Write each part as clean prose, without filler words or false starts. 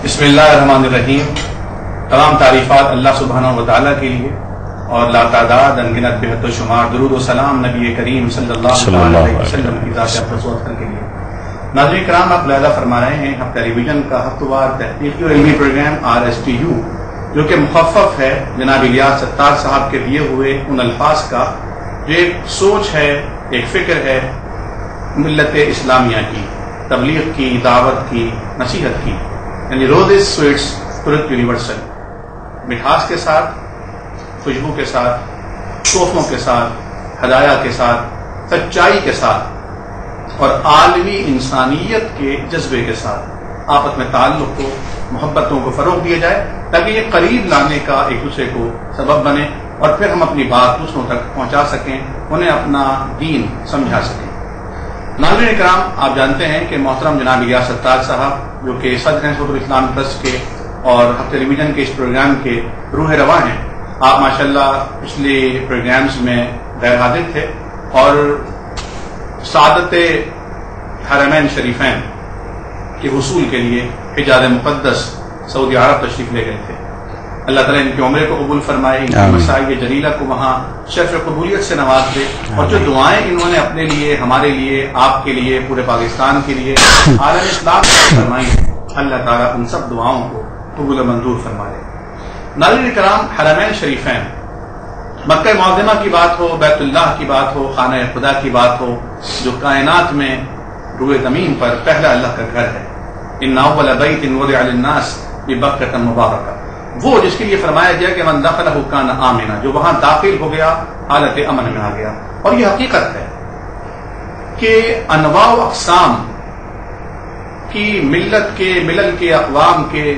بسم اللہ الرحمن الرحیم. تمام تعریفات اللہ سبحانہ و تعالیٰ کے لیے اور لاتعداد انگنت بے حد و شمار درود و سلام نبی کریم صلی اللہ علیہ وسلم کی ذات اقدس و اطہر کے لیے. ناظرین کرام، آپ ملاحظہ فرما رہے ہیں ہم ٹیلی ویژن کا ہفتہ وار تحقیقی اور علمی پروگرام RSTU جو کہ مخفف ہے جناب الیاس ستار صاحب کے دیے ہوئے ان الفاظ کا، جو ایک سوچ ہے، ایک فکر ہے ملت اسلامیہ کی، تبلیغ کی، دعوت کی، نصیحت کی، یعنی روزز سویٹس ٹروتھ یونیورسل، مٹھاس کے ساتھ، خوشبو کے ساتھ، تحفوں کے ساتھ، ہدایہ کے ساتھ، سچائی کے ساتھ اور عالمی انسانیت کے جذبے کے ساتھ آپس میں تعلق کو، محبتوں کو فروغ دیا جائے تاکہ یہ قریب لانے کا ایک دوسرے کو سبب بنے اور پھر ہم اپنی بات دوسروں تک پہنچا سکیں، انہیں اپنا دین سمجھا سکیں. ناظرین اکرام، آپ جانتے ہیں کہ محترم جناب الیاس ستار صاحب جو کہ صدر ہیں صدر اسلام ٹرسٹ کے اور ٹیلی ویژن کے اس پروگرام کے روح رواں ہیں. آپ ماشاءاللہ پچھلے پروگرامز میں غیر حاضر تھے اور سعادت حرمین شریفین کے حصول کے لیے حجاز مقدس سعودی عرب تشریف لے گئے تھے. اللہ تعالیٰ ان کے عمرے کو قبول فرمائے، ان کی مسائل جلیلہ کو وہاں شرف قبولیت سے نواز دے، اور جو دعائیں انہوں نے اپنے لیے، ہمارے لیے، آپ کے لیے، پورے پاکستان کے لیے، عالم اسلام کے فرمائی، اللہ تعالیٰ ان سب دعاؤں کو قبول منظور فرما لے. ناظرین کرام، حرمین شریفین، مکہ معظمہ کی بات ہو، بیت اللہ کی بات ہو، خانہ خدا کی بات ہو، جو کائنات میں روئے زمین پر پہلا اللہ کا گھر ہے. ان اول بیت وضع للناس ببکۃ مبارکہ، وہ جس کے لیے فرمایا گیا کہ من دخلہ کان آمنا، جو وہاں داخل ہو گیا حالت امن میں آ گیا. اور یہ حقیقت ہے کہ انواع و اقسام کی ملت کے، ملل کے، اقوام کے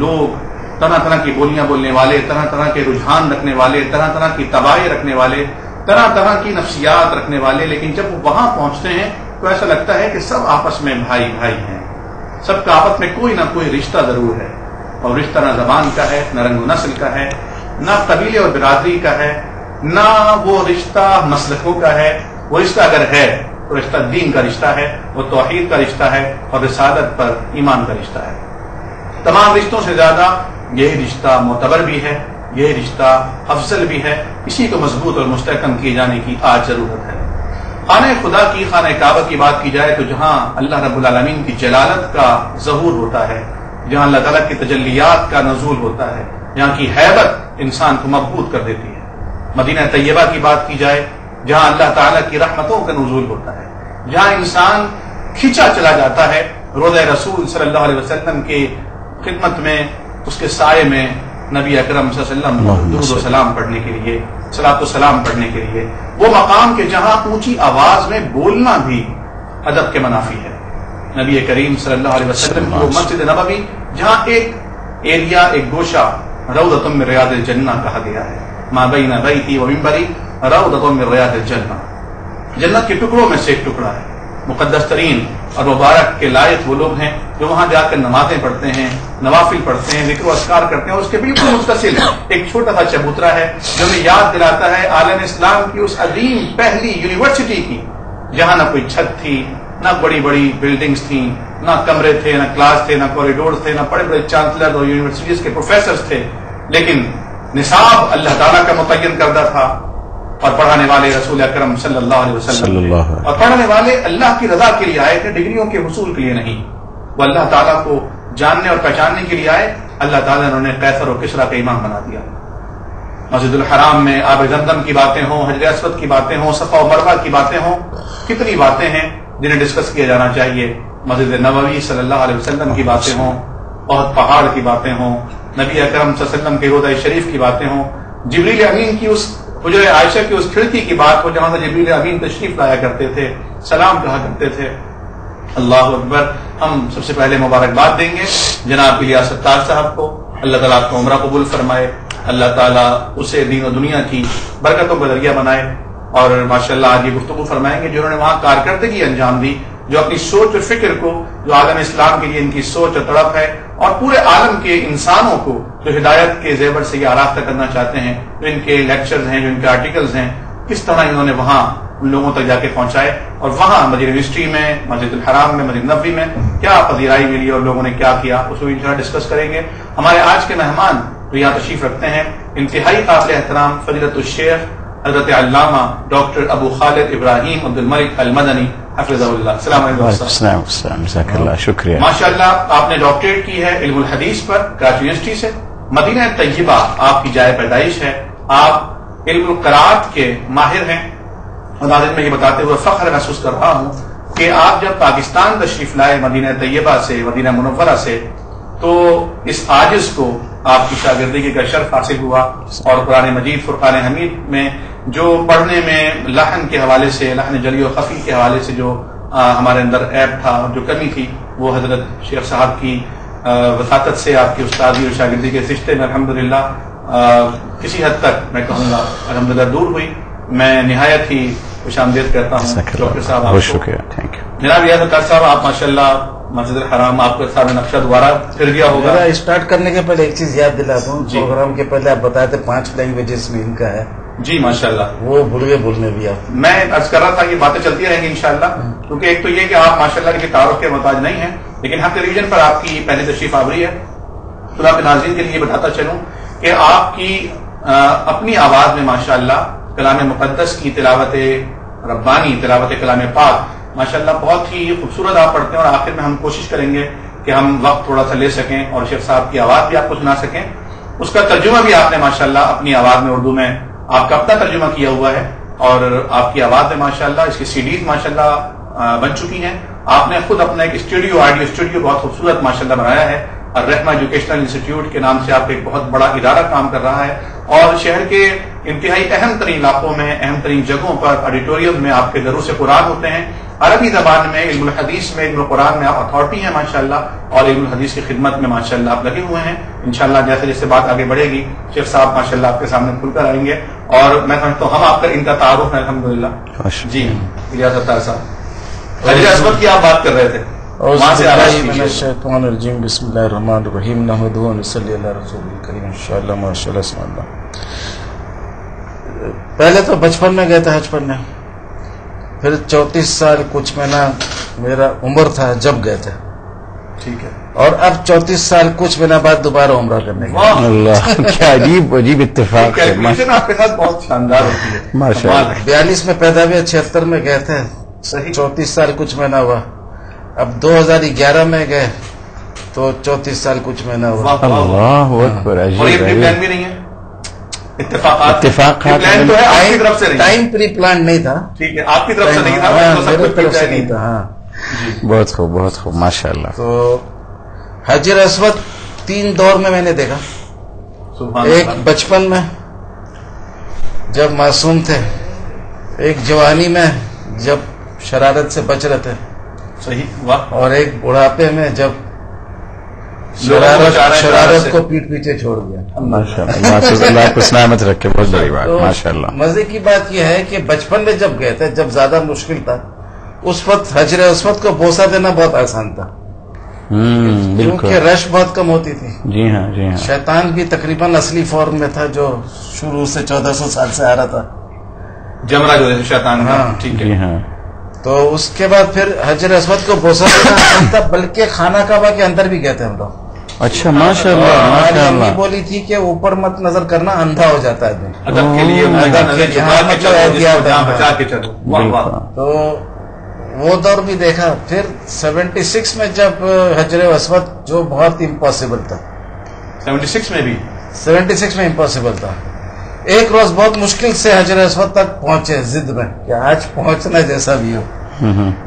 لوگ، طرح طرح کی بولیاں بولنے والے، طرح طرح کے رجحان رکھنے والے، طرح طرح کی طباعیں رکھنے والے، طرح طرح کی نفسیات رکھنے والے، لیکن جب وہ وہاں پہنچتے ہیں تو ایسا لگتا ہے کہ سب آپس میں بھائی بھائی ہیں، سب کا آپس میں کوئی نہ کوئی رشتہ ضرور ہے. اور رشتہ نہ زبان کا ہے، نہ رنگ و نسل کا ہے، نہ قبیلے اور برادری کا ہے، نہ وہ رشتہ مسلکوں کا ہے. وہ رشتہ اگر ہے تو رشتہ دین کا رشتہ ہے، وہ توحید کا رشتہ ہے اور رسالت پر ایمان کا رشتہ ہے. تمام رشتوں سے زیادہ یہ رشتہ معتبر بھی ہے، یہ رشتہ افضل بھی ہے. اسی کو مضبوط اور مستحکم کیے جانے کی آج ضرورت ہے. خانہ خدا کی، خانہ کعبہ کی بات کی جائے تو جہاں اللہ رب العالمین کی جلالت کا ظہور ہوتا ہے، جہاں اللہ تعالیٰ کی تجلیات کا نزول ہوتا ہے، جہاں کی ہیبت انسان کو مبہوت کر دیتی ہے. مدینہ طیبہ کی بات کی جائے جہاں اللہ تعالیٰ کی رحمتوں کا نزول ہوتا ہے، جہاں انسان کھینچا چلا جاتا ہے روضہ رسول صلی اللہ علیہ وسلم کی خدمت میں، اس کے سائے میں نبی اکرم صلی اللہ علیہ وسلم درود و سلام پڑھنے کے لیے، صلاۃ و سلام پڑھنے کے لیے. وہ مقام کے جہاں اونچی آواز میں بولنا بھی ادب کے منافی ہے. نبی کریم صلی اللہ علیہ وسلم کی وہ مسجد نبوی جہاں ایک ایریا، ایک گوشہ روضۃ من ریاض الجنہ کہا گیا ہے. ما بین بیتی و منبری روضۃ من ریاض الجنہ، جنت کے ٹکڑوں میں سے ایک ٹکڑا ہے. مقدس ترین اور مبارک کے لائق وہ لوگ ہیں جو وہاں جا کر نمازیں پڑھتے ہیں، نوافل پڑھتے ہیں، ذکر و اذکار کرتے ہیں. اور اس کے بالکل متصل ایک چھوٹا سا چبوترا ہے جو ہمیں یاد دلاتا ہے عالم اسلام کی اس عظیم پہلی یونیورسٹی کی، جہاں نہ کوئی چھت تھی، نہ بڑی بڑی بلڈنگز تھیں، نہ کمرے تھے، نہ کلاس تھے، نہ کوریڈورز تھے، نہ بڑے بڑے چانسلر اور یونیورسٹیز کے پروفیسرز تھے، لیکن نصاب اللہ تعالیٰ کا متعین کردہ تھا اور پڑھانے والے رسول اکرم صلی اللہ علیہ وسلم اور پڑھانے والے اللہ کی رضا کے لیے آئے تھے، ڈگریوں کے حصول کے لیے نہیں. وہ اللہ تعالیٰ کو جاننے اور پہچاننے کے لیے آئے. اللہ تعالیٰ نے انہیں قیصر و کسریٰ کا امام بنا دیا. مسجد الحرام میں آب زمزم کی باتیں ہوں، حجر اسود کی باتیں ہوں، صفا و مروہ کی باتیں ہوں، کتنی باتیں ہیں جنہیں ڈسکس کیا جانا چاہیے. مسجد نبوی صلی اللہ علیہ وسلم کی باتیں ہوں، بہت پہاڑ کی باتیں ہوں، نبی اکرم صلی اللہ علیہ وسلم کے روضہ شریف کی باتیں ہوں، جبریل امین کی اس حجر عائشہ کی اس کھڑکی کی بات ہو جہاں سے جبریل امین تشریف لایا کرتے تھے، سلام کہا کرتے تھے. اللہ اکبر. ہم سب سے پہلے مبارکباد دیں گے جناب الیاس ستار صاحب کو. اللہ تعالیٰ آپ کو عمرہ قبول فرمائے، اللہ تعالیٰ اسے دین و دنیا کی برکتوں کا ذریعہ بنائے. اور ماشاءاللہ آج یہ گفتگو فرمائیں گے جنہوں نے وہاں کارکردگی انجام دی، جو اپنی سوچ اور فکر کو، جو عالم اسلام کے لیے ان کی سوچ اور تڑپ ہے، اور پورے عالم کے انسانوں کو جو ہدایت کے زیور سے یہ آراستہ کرنا چاہتے ہیں، جو ان کے لیکچرز ہیں، جو ان کے آرٹیکلز ہیں، کس طرح انہوں نے وہاں ان لوگوں تک جا کے پہنچائے، اور وہاں مسجد یونیورسٹی میں، مسجد الحرام میں، مسجد نبوی میں کیا پذیرائی ملی اور لوگوں نے کیا کیا، اس کو انشاءاللہ ڈسکس کریں گے۔ ہمارے آج کے مہمان جو یہاں تشریف رکھتے ہیں انتہائی قابل احترام فضیلت الشیخ حضرت علامہ ڈاکٹر ابو خالد ابراہیم عبد الملک المدنی حفظہ اللہ۔ السلام علیکم۔ السلام، جزاک اللہ، شکریہ۔ ماشاءاللہ آپ نے ڈاکٹریٹ کی ہے علم الحدیث پر کراچی یونیورسٹی سے، مدینہ طیبہ آپ کی جائے پیدائش ہے، آپ علم القراءت کے ماہر ہیں، اور ناظرین میں یہ بتاتے ہوئے فخر محسوس کر رہا ہوں کہ آپ جب پاکستان تشریف لائے مدینہ طیبہ سے، مدینہ منورہ سے، تو اس عاجز کو آپ کی شاگردگی کا شرف حاصل ہوا، اور قرآن مجید فرقان حمید میں جو پڑھنے میں لحن کے حوالے سے، لحن جلی و خفی کے حوالے سے جو ہمارے اندر عیب تھا، جو کمی تھی، وہ حضرت شیخ صاحب کی وساطت سے، آپ کی استادی اور شاگردی کے رشتے میں الحمدللہ کسی حد تک میں کہوں گا الحمدللہ دور ہوئی۔ میں نہایت ہی خوش آمدید کرتا ہوں ڈاکٹر صاحب، بہت شکریہ، تھینک یو جناب ریاض اختر صاحب۔ آپ ماشاءاللہ مسجد الحرام آپ کے سامنے نقشہ دوبارہ پھر گیا ہوگا۔ اسٹارٹ کرنے کے پہلے ایک چیز یاد دلا دوں، پروگرام کے پہلے آپ بتائے تھے 5 لینگویجز میں ان کا ہے۔ جی ماشاءاللہ، وہ بھول گئے بولنے بھی آپ۔ میں عرض کر رہا تھا یہ باتیں چلتی رہیں گی انشاءاللہ، کیونکہ ایک تو یہ کہ آپ ماشاءاللہ کے تعارف کے محتاج نہیں ہیں، لیکن ہر ٹیلی ویژن پر آپ کی پہلے تشریف آوری ہے۔ تو میں اپنے ناظرین کے لیے بتاتا چلوں کہ آپ کی اپنی آواز میں ماشاءاللہ کلام مقدس کی تلاوت ربانی، تلاوت کلام پاک ماشاءاللہ بہت ہی خوبصورت آپ پڑھتے ہیں، اور آخر میں ہم کوشش کریں گے کہ ہم وقت تھوڑا سا لے سکیں اور شیخ صاحب کی آواز بھی آپ کو سنا سکیں۔ اس کا ترجمہ بھی آپ نے ماشاءاللہ اپنی آواز میں اردو میں آپ کا اپنا ترجمہ کیا ہوا ہے، اور آپ کی آواز میں ماشاءاللہ اس کی CDs ماشاءاللہ بن چکی ہیں۔ آپ نے خود اپنا ایک اسٹوڈیو، آڈیو اسٹوڈیو بہت خوبصورت ماشاءاللہ بنایا ہے، اور رحمہ ایجوکیشنل انسٹیٹیوٹ کے نام سے آپ کا ایک بہت بڑا ادارہ کام کر رہا ہے، اور شہر کے انتہائی اہم ترین علاقوں میں، اہم ترین جگہوں پر آڈیٹوریم میں آپ کے دروس قرآن ہوتے ہیں۔ عربی زبان میں، علم الحدیث میں، علم القرآن میں آپ اتھارٹی ہیں ماشاءاللہ، اور علم الحدیث کی خدمت میں ماشاءاللہ آپ لگے ہوئے ہیں۔ انشاءاللہ جیسے جیسے بات آگے بڑھے گی شیخ صاحب ماشاءاللہ آپ کے سامنے کھل کر آئیں گے، اور میں سمجھتا ہوں ہم آپ کا ان کا تعارف ہے الحمدللہ۔ جی ریاض اختر صاحب، حجر اسود کی آپ بات کر رہے تھے، وہاں سے الشیطان الرجیم، بسم اللہ الرحمن الرحیم، نحمدہ و نصلی علی رسول الکریم، انشاءاللہ ماشاءاللہ سبحان اللہ۔ پہلے تو بچپن میں گئے تھے حج پڑھنے، پھر 34 سال کچھ مہینہ میرا عمر تھا جب گئے تھے، ٹھیک ہے، اور اب 34 سال کچھ مہینہ بعد دوبارہ عمرہ کرنے گئے۔ اللہ، کیا عجیب اتفاق ہے، آپ کے ساتھ بہت شاندار ہوتی ہے ماشاءاللہ۔ 42 میں پیدا ہوئے، 76 میں گئے تھے، 34 سال کچھ مہینہ ہوا۔ اب 2011 میں گئے تو 34 سال کچھ مہینہ ہوا۔ اللہ اکبر، عجیب پلان بھی نہیں ہے، اتفاقات اتفاقات تو ہے آپ کی طرف سے نہیں، ٹائم پری پلان نہیں تھا، ٹھیک ہے، آپ کی طرف سے نہیں تھا، میرے طرف سے نہیں تھا۔ ہاں بہت خوب، بہت خوب، ماشاءاللہ۔ تو حجر اسود 3 دور میں نے دیکھا۔ ایک بچپن میں جب معصوم تھے، ایک جوانی میں جب شرارت سے بچ رہے تھے، صحیح، واہ، اور ایک بڑھاپے میں جب شرارت کو پیٹ پیچھے چھوڑ دیا۔ ماشاءاللہ، اللہ کو سلامت رکھے، بہت بڑی بات، ماشاءاللہ۔ مزے کی بات یہ ہے کہ بچپن میں جب گئے تھے، جب زیادہ مشکل تھا، اس وقت حجر اسود کو بوسہ دینا بہت آسان تھا، کیونکہ رش بہت کم ہوتی تھی۔ جی ہاں، جی ہاں۔ شیطان بھی تقریباً اصلی فارم میں تھا، جو شروع سے 1400 سال سے آ رہا تھا، جمرہ جو ہے شیطان کا، ہاں، ٹھیک ہے، جی ہاں۔ تو اس کے بعد پھر حجر اسود کو بوسہ دینا آسان تھا، بلکہ خانہ کعبہ کے اندر بھی گئے تھے ہم لوگ۔ اچھا، ماشاءاللہ، ہماری امی ماشاءاللہ۔ بولی تھی کہ اوپر مت نظر کرنا، اندھا ہو جاتا ہے آدمی۔ ادب کے لیے نظر جھکا کے چلو، جس کو جہاں بچا کے چلو، واہ واہ۔ تو وہ دور بھی دیکھا۔ پھر 76 میں جب حجر اسود، جو بہت امپاسبل تھا، 76 میں بھی 76 میں امپاسبل تھا، ایک روز بہت مشکل سے حجر اسود تک پہنچے، ضد میں کہ آج پہنچنا جیسا بھی ہو۔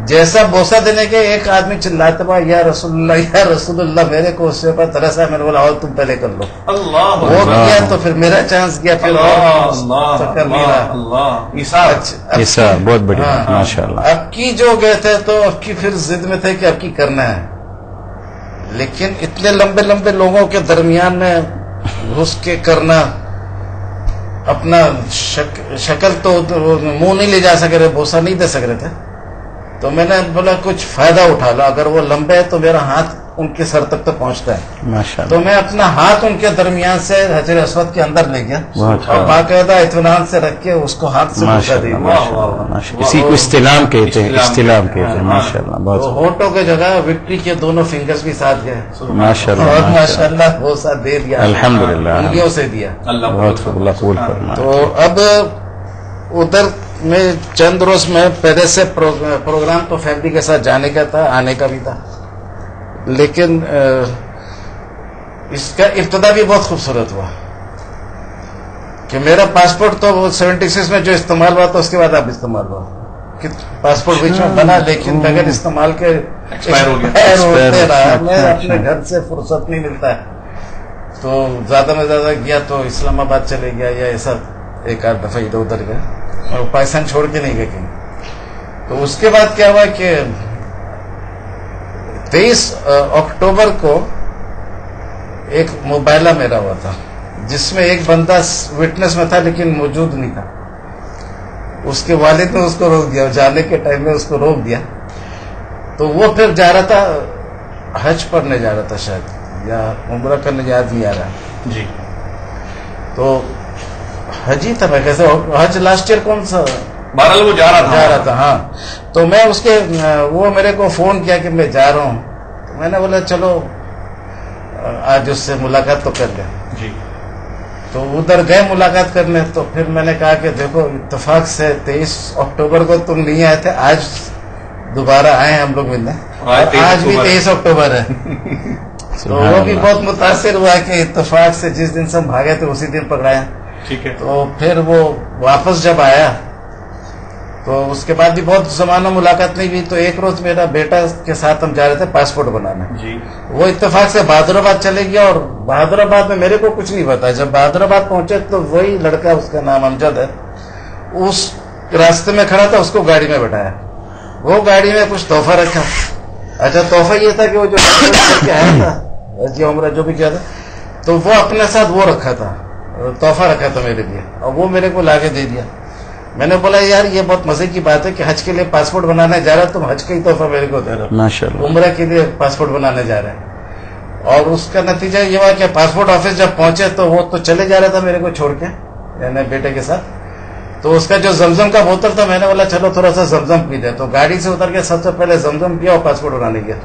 جیسا بوسہ دینے کے ایک آدمی چلاتا ہوا، یا رسول اللہ، یا رسول اللہ، میرے کو اس سے اوپر ترس ہے، میں نے بولا آؤ تم پہلے کر لو۔ اللہ وہ کیا تو پھر میرا چانس گیا، پھر ایسا بہت بڑھیا، ماشاءاللہ۔ اب کی جو گئے تھے تو اب کی پھر ضد میں تھے کہ اب کی کرنا ہے، لیکن اتنے لمبے لمبے لوگوں کے درمیان میں گھس کے کرنا، اپنا شکل تو منہ نہیں لے جا سک رہے، بوسہ نہیں دے سک رہے تھے، تو میں نے بولا کچھ فائدہ اٹھا لو، اگر وہ لمبے ہے تو میرا ہاتھ ان کے سر تک تو پہنچتا ہے. ماشاء تو میں اپنا ہاتھ ان کے درمیان سے حجر اسود کے اندر لے گیا بہت اور باقاعدہ اطمینان سے رکھ کے اس کو ہاتھ سے پوچھا دے دیا. اسی کو استلام کہتے ہیں, استلام کہتے ہیں. ماشاء اللہ, تو بہت ہونٹوں کے جگہ وکٹری کے دونوں فنگرز بھی ساتھ گئے ماشاء اور اللہ, ماشاء اللہ بوسہ دے دیا, الحمدللہ, انگلیوں سے دیا. بہت اللہ قبول فرمائے. تو اب ادھر میں چند روز میں پہلے سے پروگرام تو فیملی کے ساتھ جانے کا تھا, آنے کا بھی تھا, لیکن اس کا ابتدا بھی بہت خوبصورت ہوا کہ میرا پاسپورٹ تو 76 میں جو استعمال ہوا تھا اس کے بعد اب استعمال ہوا. پاسپورٹ بیچ میں بنا لیکن بغیر استعمال کے ایکسپائر ہو گیا. ہوتے رہا. میں اپنے گھر سے فرصت نہیں ملتا ہے تو زیادہ میں زیادہ گیا تو اسلام آباد چلے گیا یا ایسا ایک آدھ دفعہ ادھر ادھر گیا اور پاکستان چھوڑ کے نہیں گئے کہیں. تو اس کے بعد کیا ہوا کہ 23 اکتوبر کو ایک مباحثہ میرا ہوا تھا جس میں ایک بندہ وٹنس میں تھا لیکن موجود نہیں تھا. اس کے والد نے اس کو روک دیا, جانے کے ٹائم میں اس کو روک دیا. تو وہ پھر جا رہا تھا, حج پڑھنے جا رہا تھا شاید یا عمرہ کرنے, یاد نہیں آ رہا جی. تو حج ہی تھا, میں کیسے حج لاسٹ ایئر کون سا بہرحال وہ جا رہا تھا. ہاں. تو میں اس کے وہ میرے کو فون کیا کہ میں جا رہا ہوں. تو میں نے بولا چلو آج اس سے ملاقات تو کر لیں. جی. تو ادھر گئے ملاقات کرنے. تو پھر میں نے کہا کہ دیکھو اتفاق سے 23 اکتوبر کو تم نہیں آئے تھے, آج دوبارہ آئے ہم لوگ ملنے, آج بھی 23 اکتوبر ہے. تو وہ بھی بہت متاثر ہوا کہ اتفاق سے جس دن سے ہم بھاگے تھے اسی دن پکڑایا. ٹھیک ہے. تو پھر وہ واپس جب آیا تو اس کے بعد بھی بہت زمانہ ملاقات نہیں ہوئی. تو ایک روز میرا بیٹا کے ساتھ ہم جا رہے تھے پاسپورٹ بنانے. جی. وہ اتفاق سے بہادر آباد چلے گیا اور بہادر آباد میں میرے کو کچھ نہیں پتا. جب بہادر آباد پہنچے تو وہی لڑکا, اس کا نام امجد ہے, اس راستے میں کھڑا تھا, اس کو گاڑی میں بٹھایا. وہ گاڑی میں کچھ تحفہ رکھا. اچھا تحفہ یہ تھا کہ وہ جو کر کے آیا تھا جی عمرہ جو بھی کیا تھا تو وہ اپنے ساتھ وہ رکھا تھا, تحفہ رکھا تھا میرے لیے, اور وہ میرے کو لا کے دے دیا. میں نے بولا یار یہ بہت مزے کی بات ہے کہ حج کے لیے پاسپورٹ بنانے جا رہا, تم حج کا ہی تحفہ میرے کو دے رہا ہو, ماشاء اللہ, عمرہ کے لیے پاسپورٹ بنانے جا رہے ہیں. اور اس کا نتیجہ یہ ہوا کہ پاسپورٹ آفس جب پہنچے تو وہ تو چلے جا رہا تھا میرے کو چھوڑ کے, یعنی بیٹے کے ساتھ. تو اس کا جو زمزم کا بوتل تھا میں نے بولا چلو تھوڑا سا زمزم پی لے. تو گاڑی سے اتر کے سب سے پہلے زمزم پیا اور پاسپورٹ بنانے گیا.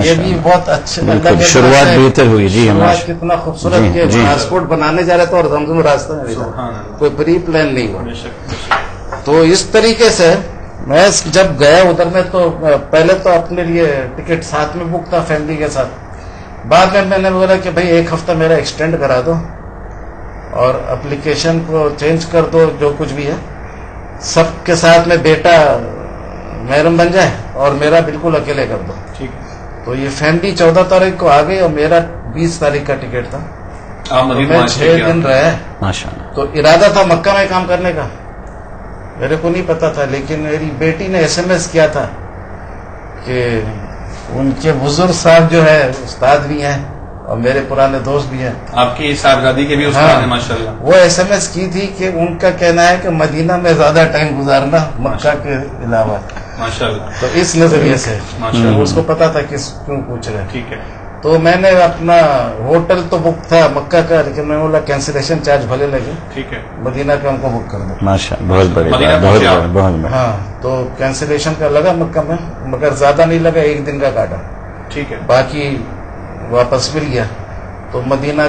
یہ بھی بہت اچھا, شروعات بہتر ہوئی. جی شروعات کتنا خوبصورت کہ پاسپورٹ بنانے جا رہے تھے اور زمزم راستہ میں تھا, کوئی پری پلان نہیں ہوا. تو اس طریقے سے میں جب گیا ادھر میں تو پہلے تو اپنے لیے ٹکٹ ساتھ میں بک تھا فیملی کے ساتھ. بعد میں نے بولا کہ بھائی ایک ہفتہ میرا ایکسٹینڈ کرا دو اور اپلیکیشن کو چینج کر دو, جو کچھ بھی ہے سب کے ساتھ میں بیٹا محرم بن جائے اور میرا بالکل اکیلے کر دو. ٹھیک. تو یہ فیملی 14 تاریخ کو آ گئی اور میرا 20 تاریخ کا ٹکٹ تھا. میں 6 دن رہے. تو ارادہ تھا مکہ میں کام کرنے کا, میرے کو نہیں پتا تھا, لیکن میری بیٹی نے SMS کیا تھا کہ ان کے بزرگ صاحب جو ہے استاد بھی ہیں اور میرے پرانے دوست بھی ہیں. آپ کی صاحبزادی کے بھی استاد ہیں ماشاء اللہ. وہ SMS کی تھی کہ ان کا کہنا ہے کہ مدینہ میں زیادہ ٹائم گزارنا مکہ کے علاوہ. ماشاء اللہ. تو اس نظریے سے اس کو پتا تھا کہ کیوں پوچھ رہے ہیں. ٹھیک ہے. تو میں نے اپنا ہوٹل تو بک تھا مکہ کا, لیکن میں بولا کینسلیشن چارج بھلے لگے, ٹھیک ہے, مدینہ کا ہم کو بک کر دو. ماشاء اللہ, بہت بڑھیا, بہت بہت. ہاں تو کینسلیشن کا لگا مکہ میں, مگر زیادہ نہیں لگا, 1 دن کا کاٹا. ٹھیک ہے. باقی واپس مل گیا. تو مدینہ